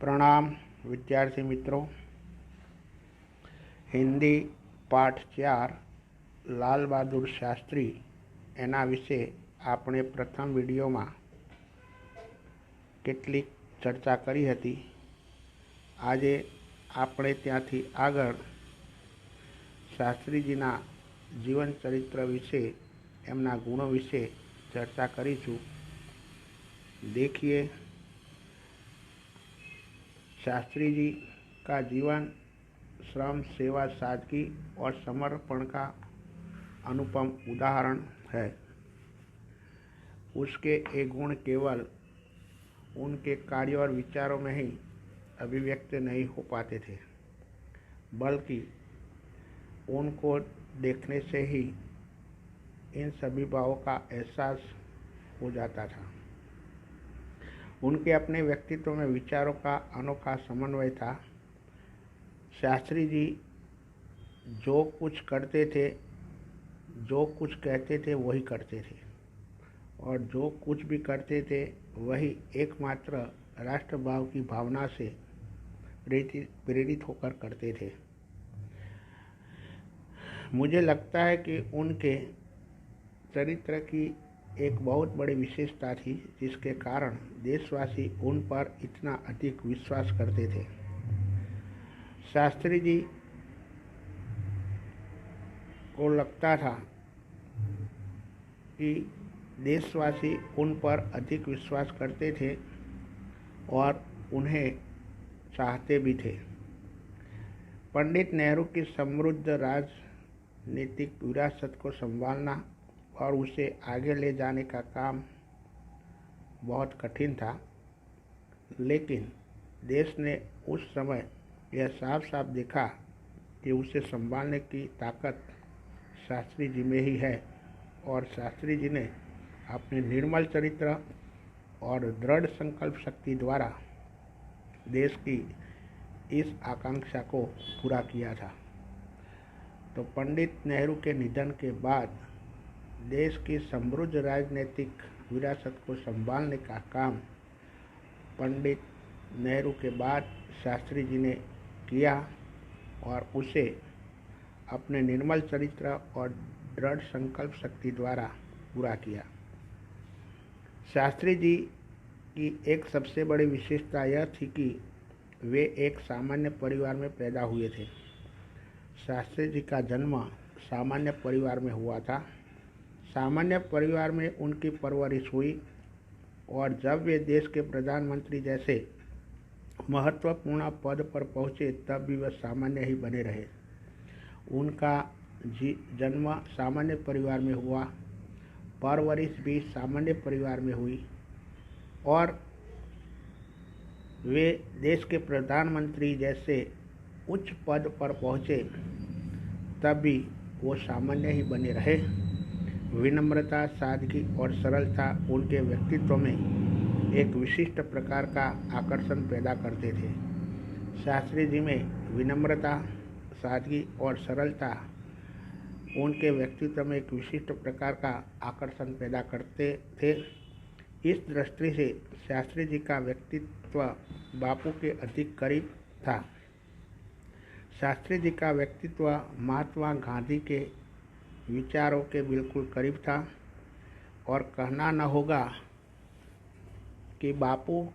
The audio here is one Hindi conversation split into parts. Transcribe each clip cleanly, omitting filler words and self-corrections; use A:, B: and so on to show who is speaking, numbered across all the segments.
A: प्रणाम विद्यार्थी मित्रों। हिंदी पाठ 4 लाल बहादुर शास्त्री एना विषे આપણે પ્રથમ વિડીયોમાં કેટલીક ચર્ચા કરી હતી। આજે આપણે ત્યાંથી આગળ શાસ્ત્રીજીના જીવન ચરિત્ર વિશે, એમના ગુણો વિશે चर्चा करीશું। देखिए, शास्त्री जी का जीवन श्रम, सेवा, सादगी और समर्पण का अनुपम उदाहरण है। उसके ये गुण केवल उनके कार्यों और विचारों में ही अभिव्यक्त नहीं हो पाते थे, बल्कि उनको देखने से ही इन सभी भावों का एहसास हो जाता था। उनके अपने व्यक्तित्व में विचारों का अनोखा समन्वय था। शास्त्री जी जो कुछ करते थे, जो कुछ कहते थे वही करते थे, और जो कुछ भी करते थे वही एकमात्र राष्ट्रभाव की भावना से प्रेरित होकर करते थे। मुझे लगता है कि उनके चरित्र की एक बहुत बड़ी विशेषता थी, जिसके कारण देशवासी उन पर इतना अधिक विश्वास करते थे। शास्त्री जी को लगता था कि देशवासी उन पर अधिक विश्वास करते थे और उन्हें चाहते भी थे। पंडित नेहरू की समृद्ध राजनीतिक विरासत को संभालना और उसे आगे ले जाने का काम बहुत कठिन था, लेकिन देश ने उस समय यह साफ साफ देखा कि उसे संभालने की ताकत शास्त्री जी में ही है, और शास्त्री जी ने अपने निर्मल चरित्र और दृढ़ संकल्प शक्ति द्वारा देश की इस आकांक्षा को पूरा किया था। तो पंडित नेहरू के निधन के बाद देश की समृद्ध राजनीतिक विरासत को संभालने का काम पंडित नेहरू के बाद शास्त्री जी ने किया, और उसे अपने निर्मल चरित्र और दृढ़ संकल्प शक्ति द्वारा पूरा किया। शास्त्री जी की एक सबसे बड़ी विशेषता यह थी कि वे एक सामान्य परिवार में पैदा हुए थे। शास्त्री जी का जन्म सामान्य परिवार में हुआ था। सामान्य परिवार में उनकी परवरिश हुई, और जब वे देश के प्रधानमंत्री जैसे महत्वपूर्ण पद पर पहुँचे तब भी वह सामान्य ही बने रहे। उनका जन्म सामान्य परिवार में हुआ, परवरिश भी सामान्य परिवार में हुई, और वे देश के प्रधानमंत्री जैसे उच्च पद पर पहुँचे तब भी वो सामान्य ही बने रहे। विनम्रता, सादगी और सरलता उनके व्यक्तित्व में एक विशिष्ट प्रकार का आकर्षण पैदा करते थे। शास्त्री जी में विनम्रता, सादगी और सरलता उनके व्यक्तित्व में एक विशिष्ट प्रकार का आकर्षण पैदा करते थे। इस दृष्टि से शास्त्री जी का व्यक्तित्व बापू के अधिक करीब था। शास्त्री जी का व्यक्तित्व महात्मा गांधी के विचारों के बिल्कुल करीब था, और कहना न होगा कि बापू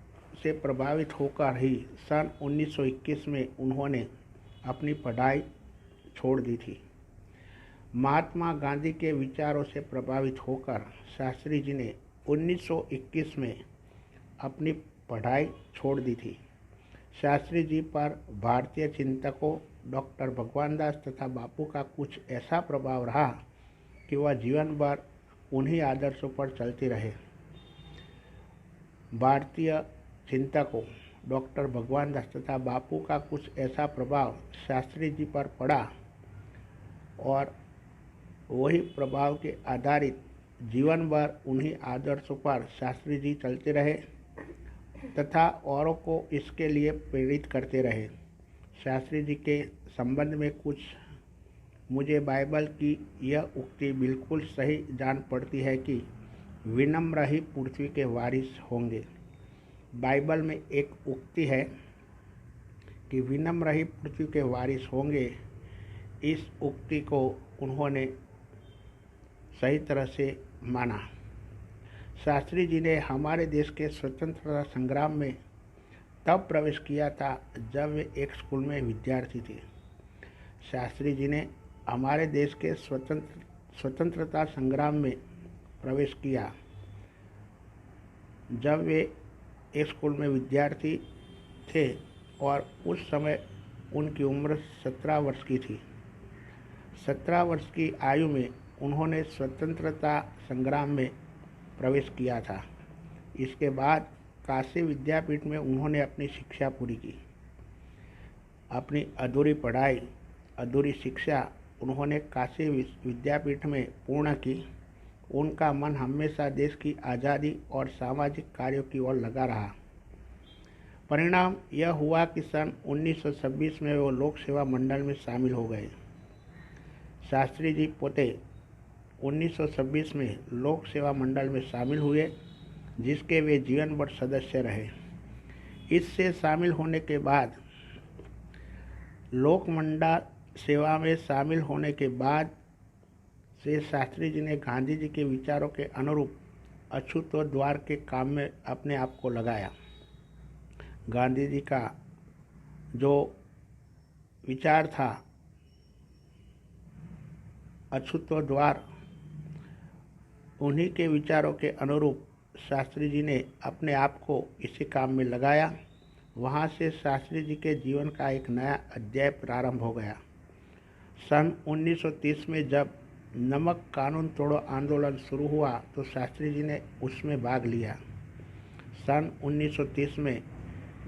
A: से प्रभावित होकर ही सन 1921 में उन्होंने अपनी पढ़ाई छोड़ दी थी। महात्मा गांधी के विचारों से प्रभावित होकर शास्त्री जी ने 1921 में अपनी पढ़ाई छोड़ दी थी। शास्त्री जी पर भारतीय चिंतकों डॉक्टर भगवान दास तथा बापू का कुछ ऐसा प्रभाव रहा कि वह जीवन भर उन्हीं आदर्शों पर चलते रहे। भारतीय चिंतकों डॉक्टर भगवान दास तथा बापू का कुछ ऐसा प्रभाव शास्त्री जी पर पड़ा, और वही प्रभाव के आधारित जीवन भर उन्हीं आदर्शों पर शास्त्री जी चलते रहे तथा औरों को इसके लिए प्रेरित करते रहे। शास्त्री जी के संबंध में कुछ मुझे बाइबल की यह उक्ति बिल्कुल सही जान पड़ती है कि विनम्र ही पृथ्वी के वारिस होंगे। बाइबल में एक उक्ति है कि विनम्र ही पृथ्वी के वारिस होंगे, इस उक्ति को उन्होंने सही तरह से माना। शास्त्री जी ने हमारे देश के स्वतंत्रता संग्राम में तब प्रवेश किया था जब वे एक स्कूल में विद्यार्थी थे। शास्त्री जी ने हमारे देश के स्वतंत्रता संग्राम में प्रवेश किया जब वे एक स्कूल में विद्यार्थी थे और उस समय उनकी उम्र 17 वर्ष की थी। 17 वर्ष की आयु में उन्होंने स्वतंत्रता संग्राम में प्रवेश किया था। इसके बाद काशी विद्यापीठ में उन्होंने अपनी शिक्षा पूरी की। अपनी अधूरी पढ़ाई, अधूरी शिक्षा उन्होंने काशी विद्यापीठ में पूर्ण की। उनका मन हमेशा देश की आज़ादी और सामाजिक कार्यों की ओर लगा रहा। परिणाम यह हुआ कि सन 1926 में वो लोक सेवा मंडल में शामिल हो गए। शास्त्री जी पोते 1926 में लोक सेवा मंडल में शामिल हुए, जिसके वे जीवन भर सदस्य रहे। इससे शामिल होने के बाद लोक मंडल सेवा में शामिल होने के बाद से शास्त्री जी ने गांधी जी के विचारों के अनुरूप अछूतोद्वार के काम में अपने आप को लगाया। गांधी जी का जो विचार था अछूतोद्वार, उन्हीं के विचारों के अनुरूप शास्त्री जी ने अपने आप को इसी काम में लगाया। वहाँ से शास्त्री जी के जीवन का एक नया अध्याय प्रारंभ हो गया। सन 1930 में जब नमक कानून तोड़ो आंदोलन शुरू हुआ तो शास्त्री जी ने उसमें भाग लिया। सन 1930 में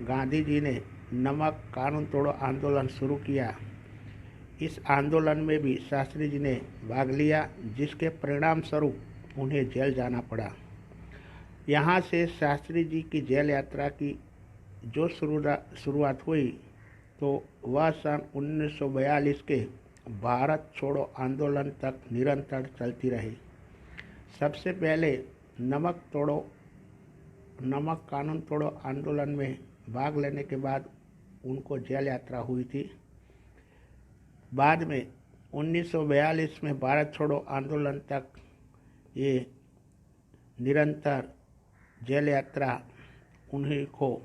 A: गांधी जी ने नमक कानून तोड़ो आंदोलन शुरू किया। इस आंदोलन में भी शास्त्री जी ने भाग लिया, जिसके परिणाम स्वरूप उन्हें जेल जाना पड़ा। यहाँ से शास्त्री जी की जेल यात्रा की जो शुरुआत हुई तो वह सन 1942 के भारत छोड़ो आंदोलन तक निरंतर चलती रही। सबसे पहले नमक कानून तोड़ो आंदोलन में भाग लेने के बाद उनको जेल यात्रा हुई थी। बाद में 1942 में भारत छोड़ो आंदोलन तक ये निरंतर जेल यात्रा उन्हीं को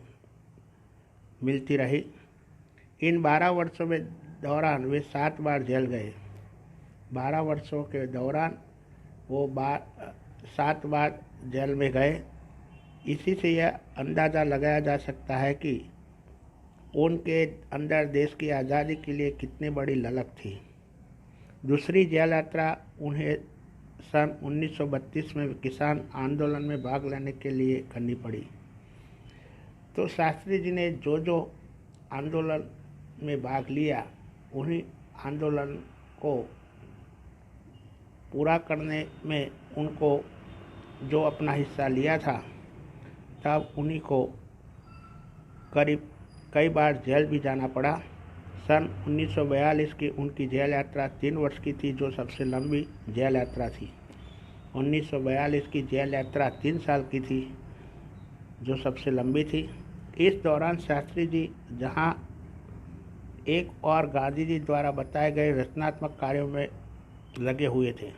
A: मिलती रही। इन 12 वर्षों में दौरान वे 7 बार जेल गए। 12 वर्षों के दौरान वो 7 बार जेल में गए। इसी से यह अंदाज़ा लगाया जा सकता है कि उनके अंदर देश की आज़ादी के लिए कितनी बड़ी ललक थी। दूसरी जेल यात्रा उन्हें सन 1932 में किसान आंदोलन में भाग लेने के लिए करनी पड़ी। तो शास्त्री जी ने जो आंदोलन में भाग लिया, उन्हीं आंदोलन को पूरा करने में उनको जो अपना हिस्सा लिया था, तब उन्हीं को करीब कई बार जेल भी जाना पड़ा। सन 1942 की उनकी जेल यात्रा 3 वर्ष की थी, जो सबसे लंबी जेल यात्रा थी। 1942 की जेल यात्रा 3 साल की थी, जो सबसे लंबी थी। इस दौरान शास्त्री जी जहां एक और गांधी जी द्वारा बताए गए रचनात्मक कार्यों में लगे हुए थे।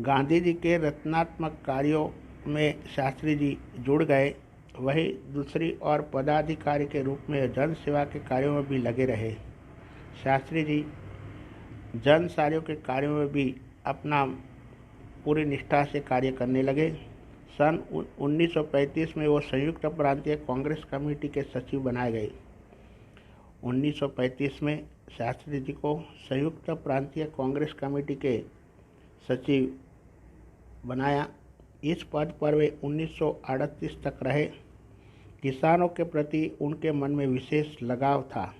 A: गांधी जी के रचनात्मक कार्यों में शास्त्री जी जुड़ गए, वही दूसरी ओर पदाधिकारी के रूप में जन सेवा के कार्यों में भी लगे रहे। शास्त्री जी जन कार्यों के कार्यों में भी अपना पूरी निष्ठा से कार्य करने लगे। सन 1935 में वो संयुक्त प्रांतीय कांग्रेस कमेटी के सचिव बनाए गए। 1935 में शास्त्री जी को संयुक्त प्रांतीय कांग्रेस कमेटी के सचिव बनाया। इस पद पर वे 1938 तक रहे। किसानों के प्रति उनके मन में विशेष लगाव था,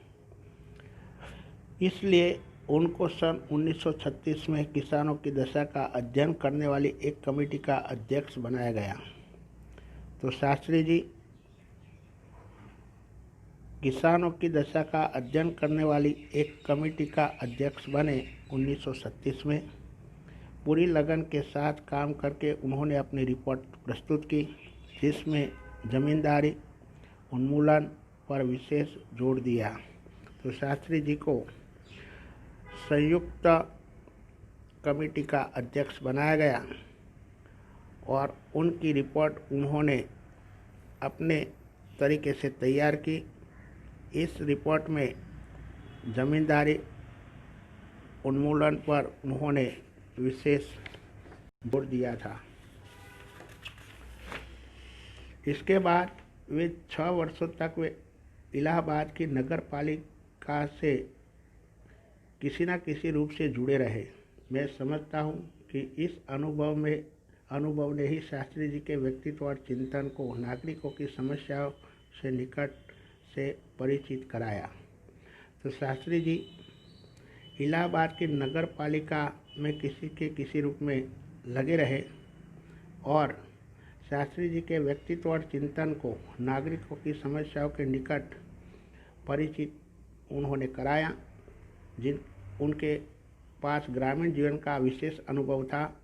A: इसलिए उनको सन 1936 में किसानों की दशा का अध्ययन करने वाली एक कमेटी का अध्यक्ष बनाया गया। तो शास्त्री जी किसानों की दशा का अध्ययन करने वाली एक कमेटी का अध्यक्ष बने 1936 में। पूरी लगन के साथ काम करके उन्होंने अपनी रिपोर्ट प्रस्तुत की, जिसमें जमींदारी उन्मूलन, पर विशेष जोर दिया। तो शास्त्री जी को संयुक्त कमेटी का अध्यक्ष बनाया गया और उनकी रिपोर्ट उन्होंने अपने तरीके से तैयार की। इस रिपोर्ट में जमींदारी उन्मूलन पर उन्होंने विशेष जोर दिया था। इसके बाद वे 6 वर्षों तक वे इलाहाबाद की नगर पालिका से किसी न किसी रूप से जुड़े रहे। मैं समझता हूँ कि इस अनुभव ने ही शास्त्री जी के व्यक्तित्व और चिंतन को नागरिकों की समस्याओं से निकट से परिचित कराया। तो शास्त्री जी इलाहाबाद की नगर पालिका में किसी रूप में लगे रहे और शास्त्री जी के व्यक्तित्व और चिंतन को नागरिकों की समस्याओं के निकट परिचित उन्होंने कराया। उनके पास ग्रामीण जीवन का विशेष अनुभव था।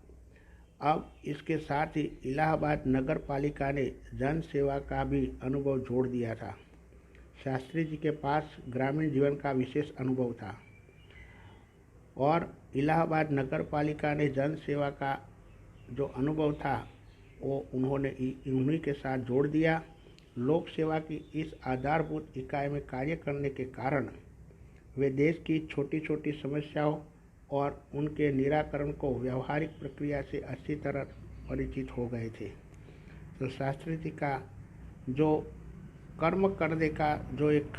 A: अब इसके साथ ही इलाहाबाद नगर पालिका ने जन सेवा का भी अनुभव जोड़ दिया था। शास्त्री जी के पास ग्रामीण जीवन का विशेष अनुभव था और इलाहाबाद नगर पालिका ने जन सेवा का जो अनुभव था वो उन्होंने उन्हीं के साथ जोड़ दिया। लोक सेवा की इस आधारभूत इकाई में कार्य करने के कारण वे देश की छोटी छोटी समस्याओं और उनके निराकरण को व्यवहारिक प्रक्रिया से अच्छी तरह परिचित हो गए थे। तो शास्त्री जी का जो कर्म करने का जो एक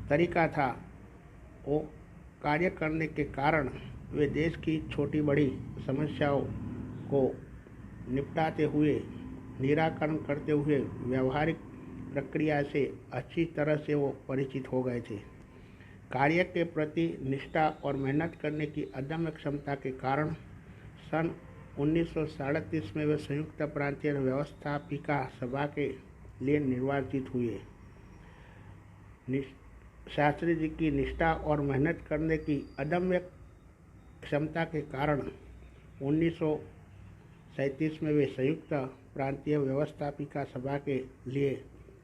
A: तरीका था वो कार्य करने के कारण वे देश की छोटी बड़ी समस्याओं को निपटाते हुए निराकरण करते हुए व्यवहारिक प्रक्रिया से अच्छी तरह से वो परिचित हो गए थे। कार्य के प्रति निष्ठा और मेहनत करने की अदम्य क्षमता के कारण सन 1937 में वे संयुक्त प्रांतीय व्यवस्थापिका सभा के लिए निर्वाचित हुए। शास्त्री जी की निष्ठा और मेहनत करने की अदम्य क्षमता के कारण 1937 में वे संयुक्त प्रांतीय व्यवस्थापिका सभा के लिए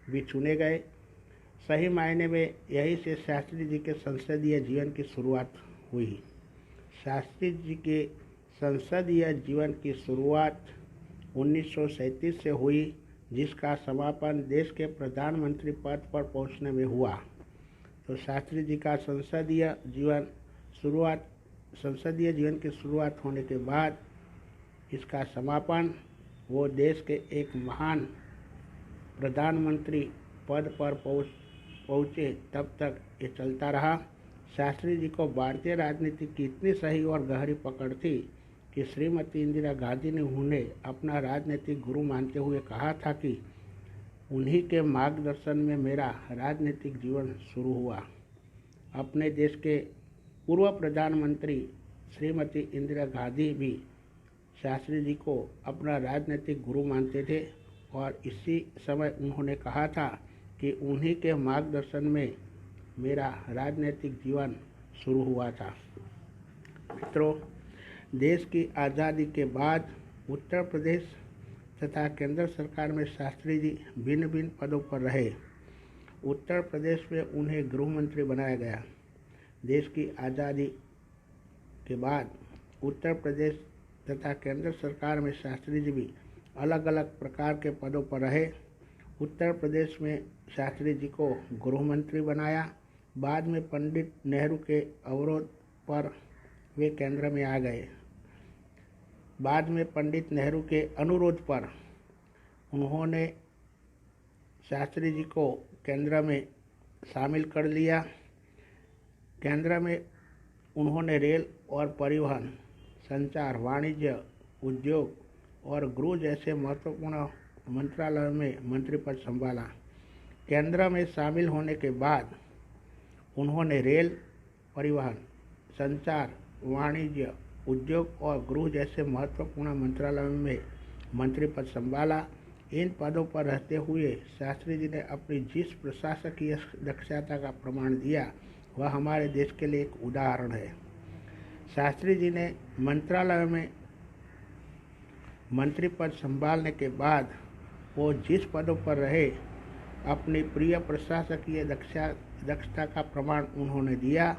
A: भी चुने गए। सही मायने में यही से शास्त्री जी के संसदीय जीवन की शुरुआत हुई। शास्त्री जी के संसदीय जीवन की शुरुआत 1937 से हुई, जिसका समापन देश के प्रधानमंत्री पद पर पहुंचने में हुआ। तो शास्त्री जी का संसदीय जीवन की शुरुआत होने के बाद इसका समापन वो देश के एक महान प्रधानमंत्री पद पर पहुँचे तब तक ये चलता रहा। शास्त्री जी को भारतीय राजनीति की इतनी सही और गहरी पकड़ थी कि श्रीमती इंदिरा गांधी ने उन्हें अपना राजनीतिक गुरु मानते हुए कहा था कि उन्हीं के मार्गदर्शन में मेरा राजनीतिक जीवन शुरू हुआ। अपने देश के पूर्व प्रधानमंत्री श्रीमती इंदिरा गांधी भी शास्त्री जी को अपना राजनीतिक गुरु मानते थे और इसी समय उन्होंने कहा था कि उन्हीं के मार्गदर्शन में मेरा राजनीतिक जीवन शुरू हुआ था। मित्रों, देश की आज़ादी के बाद उत्तर प्रदेश तथा केंद्र सरकार में शास्त्री जी भिन्न भिन्न पदों पर रहे। उत्तर प्रदेश में उन्हें गृह मंत्री बनाया गया। देश की आज़ादी के बाद उत्तर प्रदेश तथा केंद्र सरकार में शास्त्री जी भी अलग अलग प्रकार के पदों पर रहे। उत्तर प्रदेश में शास्त्री जी को गृह मंत्री बनाया। बाद में पंडित नेहरू के अवरोध पर वे केंद्र में आ गए। बाद में पंडित नेहरू के अनुरोध पर उन्होंने शास्त्री जी को केंद्र में शामिल कर लिया। केंद्र में उन्होंने रेल और परिवहन, संचार, वाणिज्य, उद्योग और गृह जैसे महत्वपूर्ण मंत्रालयों में मंत्री पद संभाला। केंद्र में शामिल होने के बाद उन्होंने रेल, परिवहन, संचार, वाणिज्य, उद्योग और गृह जैसे महत्वपूर्ण मंत्रालयों में मंत्री पद संभाला। इन पदों पर रहते हुए शास्त्री जी ने अपनी जिस प्रशासकीय दक्षता का प्रमाण दिया वह हमारे देश के लिए एक उदाहरण है। शास्त्री जी ने मंत्रालय में मंत्री पद संभालने के बाद वो जिस पदों पर रहे अपनी प्रिय प्रशासकीय दक्षता का प्रमाण उन्होंने दिया।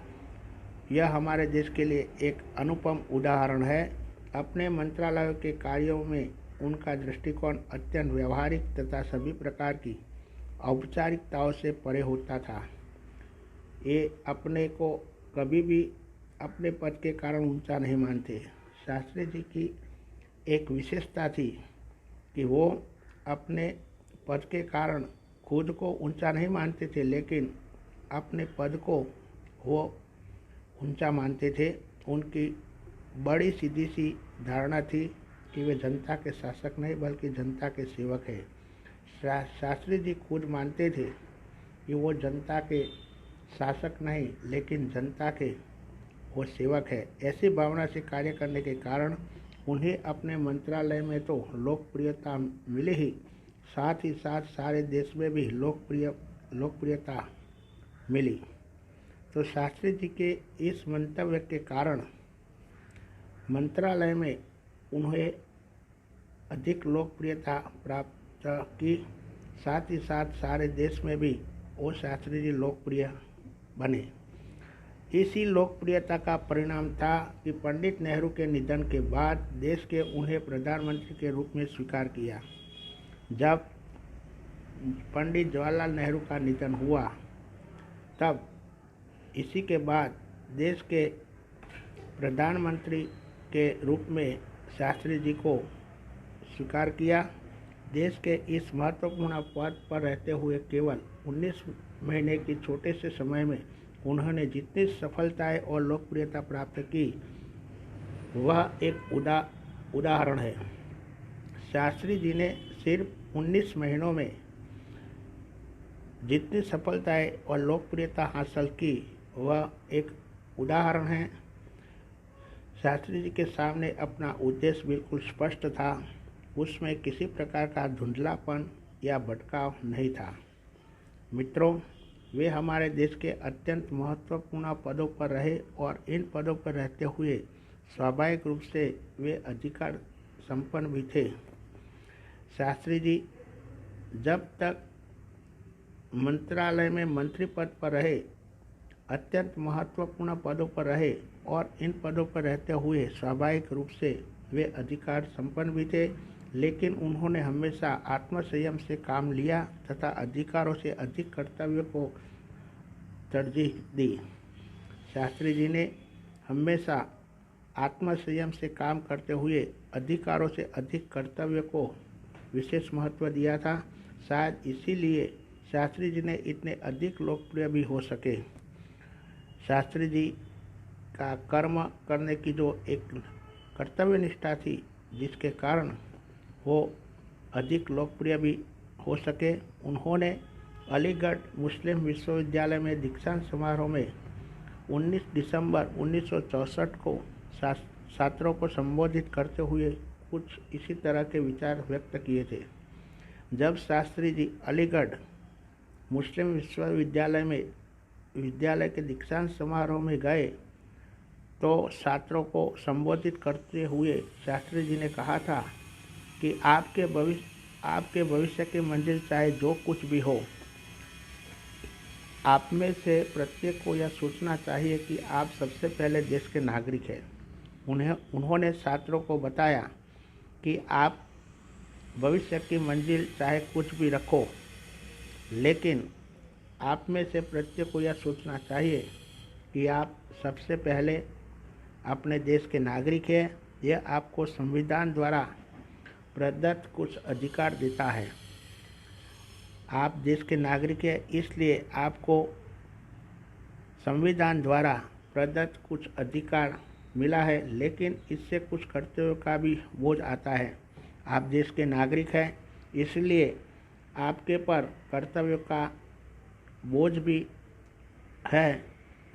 A: यह हमारे देश के लिए एक अनुपम उदाहरण है। अपने मंत्रालयों के कार्यों में उनका दृष्टिकोण अत्यंत व्यवहारिक तथा सभी प्रकार की औपचारिकताओं से परे होता था। ये अपने को कभी भी अपने पद के कारण ऊंचा नहीं मानते। शास्त्री जी की एक विशेषता थी कि वो अपने पद के कारण खुद को ऊंचा नहीं मानते थे, लेकिन अपने पद को वो ऊंचा मानते थे। उनकी बड़ी सीधी सी धारणा थी कि वे जनता के शासक नहीं बल्कि जनता के सेवक हैं। शास्त्री जी खुद मानते थे कि वो जनता के शासक नहीं लेकिन जनता के वो सेवक है। ऐसी भावना से कार्य करने के कारण उन्हें अपने मंत्रालय में तो लोकप्रियता मिली ही, साथ ही साथ सारे देश में भी लोकप्रियता मिली। तो शास्त्री जी के इस मंतव्य के कारण मंत्रालय में उन्हें अधिक लोकप्रियता प्राप्त की, साथ ही साथ सारे देश में भी वो शास्त्री जी लोकप्रिय बने। इसी लोकप्रियता का परिणाम था कि पंडित नेहरू के निधन के बाद देश के उन्हें प्रधानमंत्री के रूप में स्वीकार किया। जब पंडित जवाहरलाल नेहरू का निधन हुआ तब इसी के बाद देश के प्रधानमंत्री के रूप में शास्त्री जी को स्वीकार किया। देश के इस महत्वपूर्ण पद पर रहते हुए केवल 19 महीने के छोटे से समय में उन्होंने जितनी सफलताएं और लोकप्रियता प्राप्त की वह एक उदाहरण है। शास्त्री जी ने सिर्फ 19 महीनों में जितनी सफलताएं और लोकप्रियता हासिल की वह एक उदाहरण है। शास्त्री जी के सामने अपना उद्देश्य बिल्कुल स्पष्ट था, उसमें किसी प्रकार का धुंधलापन या भटकाव नहीं था। मित्रों, वे हमारे देश के अत्यंत महत्वपूर्ण पदों पर रहे और इन पदों पर रहते हुए स्वाभाविक रूप से वे अधिकार संपन्न भी थे। शास्त्री जी जब तक मंत्रालय में मंत्री पद पर रहे अत्यंत महत्वपूर्ण पदों पर रहे और इन पदों पर रहते हुए स्वाभाविक रूप से वे अधिकार संपन्न भी थे, लेकिन उन्होंने हमेशा आत्मसंयम से काम लिया तथा अधिकारों से अधिक कर्तव्यों को तरजीह दी। शास्त्री जी ने हमेशा आत्मसंयम से काम करते हुए अधिकारों से अधिक कर्तव्यों को विशेष महत्व दिया था। शायद इसीलिए शास्त्री जी ने इतने अधिक लोकप्रिय भी हो सके। शास्त्री जी का कर्म करने की जो एक कर्तव्य निष्ठा थी जिसके कारण वो अधिक लोकप्रिय भी हो सके। उन्होंने अलीगढ़ मुस्लिम विश्वविद्यालय में दीक्षांत समारोह में 19 दिसंबर 1964 को छात्रों को संबोधित करते हुए कुछ इसी तरह के विचार व्यक्त किए थे। जब शास्त्री जी अलीगढ़ मुस्लिम विश्वविद्यालय में विद्यालय के दीक्षांत समारोह में गए तो छात्रों को संबोधित करते हुए शास्त्री जी ने कहा था कि आपके भविष्य की मंजिल चाहे जो कुछ भी हो, आप में से प्रत्येक को यह सोचना चाहिए कि आप सबसे पहले देश के नागरिक हैं। उन्होंने छात्रों को बताया कि आप भविष्य की मंजिल चाहे कुछ भी रखो, लेकिन आप में से प्रत्येक को यह सोचना चाहिए कि आप सबसे पहले अपने देश के नागरिक हैं। यह आपको संविधान द्वारा प्रदत्त कुछ अधिकार देता है। आप देश के नागरिक हैं, इसलिए आपको संविधान द्वारा प्रदत्त कुछ अधिकार मिला है, लेकिन इससे कुछ कर्तव्यों का भी बोझ आता है। आप देश के नागरिक हैं, इसलिए आपके पर कर्तव्यों का बोझ भी है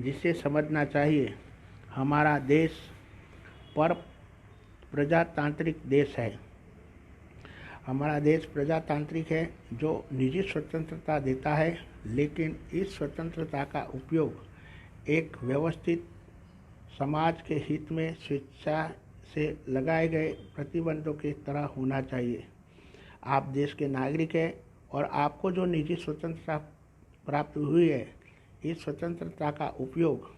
A: जिसे समझना चाहिए। हमारा देश प्रजातांत्रिक देश है। हमारा देश प्रजातांत्रिक है जो निजी स्वतंत्रता देता है, लेकिन इस स्वतंत्रता का उपयोग एक व्यवस्थित समाज के हित में स्वेच्छा से लगाए गए प्रतिबंधों की तरह होना चाहिए। आप देश के नागरिक हैं, और आपको जो निजी स्वतंत्रता प्राप्त हुई है, इस स्वतंत्रता का उपयोग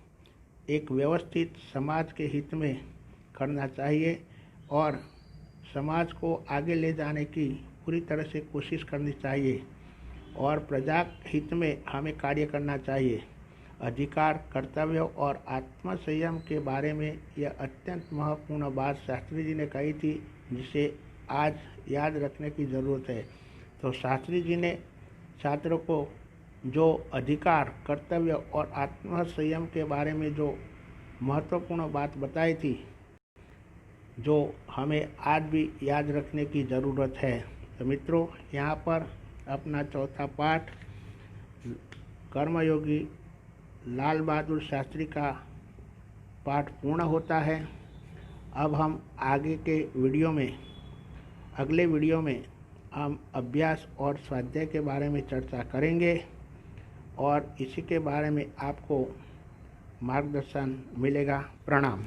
A: एक व्यवस्थित समाज के हित में करना चाहिए और समाज को आगे ले जाने की पूरी तरह से कोशिश करनी चाहिए और प्रजा हित में हमें कार्य करना चाहिए। अधिकार, कर्तव्य और आत्मसंयम के बारे में यह अत्यंत महत्वपूर्ण बात शास्त्री जी ने कही थी, जिसे आज याद रखने की ज़रूरत है। तो शास्त्री जी ने छात्रों को जो अधिकार, कर्तव्य और आत्मसंयम के बारे में जो महत्वपूर्ण बात बताई थी, जो हमें आज भी याद रखने की ज़रूरत है। तो मित्रों, यहाँ पर अपना चौथा पाठ कर्मयोगी लाल बहादुर शास्त्री का पाठ पूर्ण होता है। अब हम आगे के वीडियो में, अगले वीडियो में हम अभ्यास और स्वाध्याय के बारे में चर्चा करेंगे और इसी के बारे में आपको मार्गदर्शन मिलेगा। प्रणाम।